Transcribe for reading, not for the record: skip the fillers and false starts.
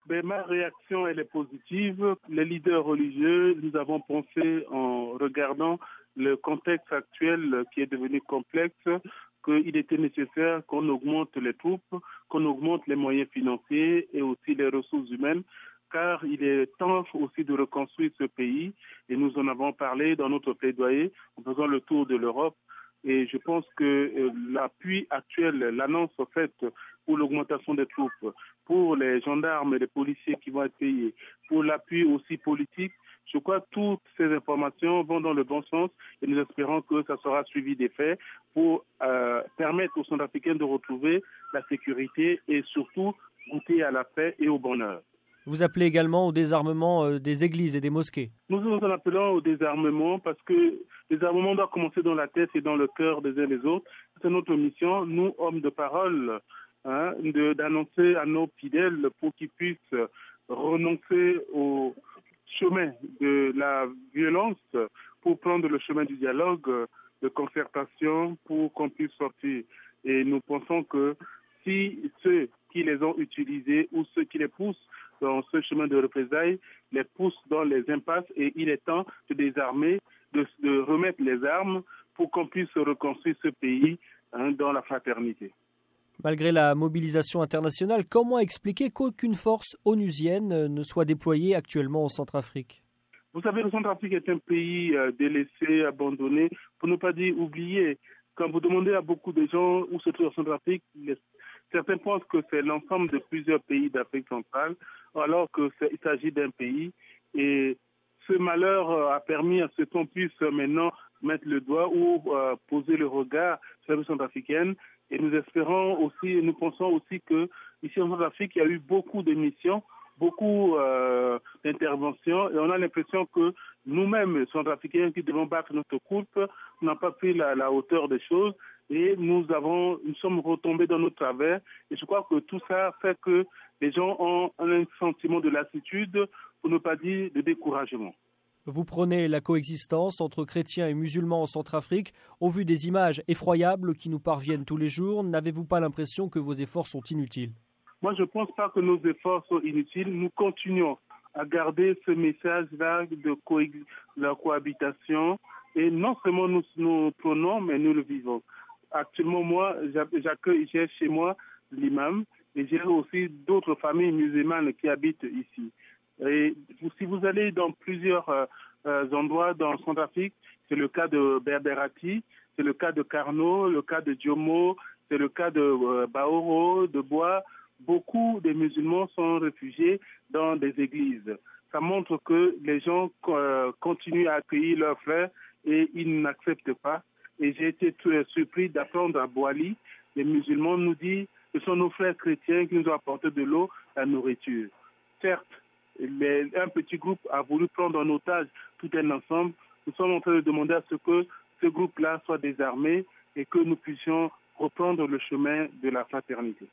Ben, ma réaction, elle est positive. Les leaders religieux, nous avons pensé en regardant le contexte actuel qui est devenu complexe, qu'il était nécessaire qu'on augmente les troupes, qu'on augmente les moyens financiers et aussi les ressources humaines, car il est temps aussi de reconstruire ce pays. Et nous en avons parlé dans notre plaidoyer en faisant le tour de l'Europe. Et je pense que l'appui actuel, l'annonce faite pour l'augmentation des troupes, pour les gendarmes et les policiers qui vont être payés, pour l'appui aussi politique, je crois que toutes ces informations vont dans le bon sens et nous espérons que ça sera suivi des faits pour permettre aux Centrafricains de retrouver la sécurité et surtout goûter à la paix et au bonheur. Vous appelez également au désarmement des églises et des mosquées. Nous en appelons au désarmement parce que le désarmement doit commencer dans la tête et dans le cœur des uns et des autres. C'est notre mission, nous, hommes de parole, d'annoncer à nos fidèles pour qu'ils puissent renoncer au chemin de la violence pour prendre le chemin du dialogue, de concertation pour qu'on puisse sortir. Et nous pensons que si ceux qui les ont utilisés ou ceux qui les poussent dans ce chemin de représailles les poussent dans les impasses et il est temps de désarmer, de remettre les armes pour qu'on puisse reconstruire ce pays dans la fraternité. Malgré la mobilisation internationale, comment expliquer qu'aucune force onusienne ne soit déployée actuellement en Centrafrique ? Vous savez, le Centrafrique est un pays délaissé, abandonné, pour ne pas dire oublié. Quand vous demandez à beaucoup de gens où se trouve le Centrafrique, certains pensent que c'est l'ensemble de plusieurs pays d'Afrique centrale, alors qu'il s'agit d'un pays. Et ce malheur a permis à ce qu'on puisse maintenant mettre le doigt ou poser le regard sur la centrafricaine. Et nous espérons aussi, nous pensons aussi que ici en Centrafrique, il y a eu beaucoup de missions, beaucoup d'interventions, et on a l'impression que nous-mêmes, Centrafricains, qui devons battre notre coupe, n'avons pas pris la hauteur des choses, et nous sommes retombés dans nos travers, et je crois que tout ça fait que les gens ont un sentiment de lassitude, pour ne pas dire de découragement. Vous prônez la coexistence entre chrétiens et musulmans en Centrafrique. Au vu des images effroyables qui nous parviennent tous les jours, n'avez-vous pas l'impression que vos efforts sont inutiles ? Moi, je ne pense pas que nos efforts sont inutiles. Nous continuons à garder ce message-là de la cohabitation. Et non seulement nous prônons, mais nous le vivons. Actuellement, moi, j'ai chez moi l'imam et j'ai aussi d'autres familles musulmanes qui habitent ici. Et si vous allez dans plusieurs endroits dans Centrafrique, c'est le cas de Berberati, c'est le cas de Carnot, le cas de Diomo, c'est le cas de Baoro, de Bois. Beaucoup de musulmans sont réfugiés dans des églises. Ça montre que les gens continuent à accueillir leurs frères et ils n'acceptent pas. Et j'ai été très surpris d'apprendre à Boali, les musulmans nous disent que ce sont nos frères chrétiens qui nous ont apporté de l'eau, la nourriture. Certes, un petit groupe a voulu prendre en otage tout un ensemble. Nous sommes en train de demander à ce que ce groupe-là soit désarmé et que nous puissions reprendre le chemin de la fraternité.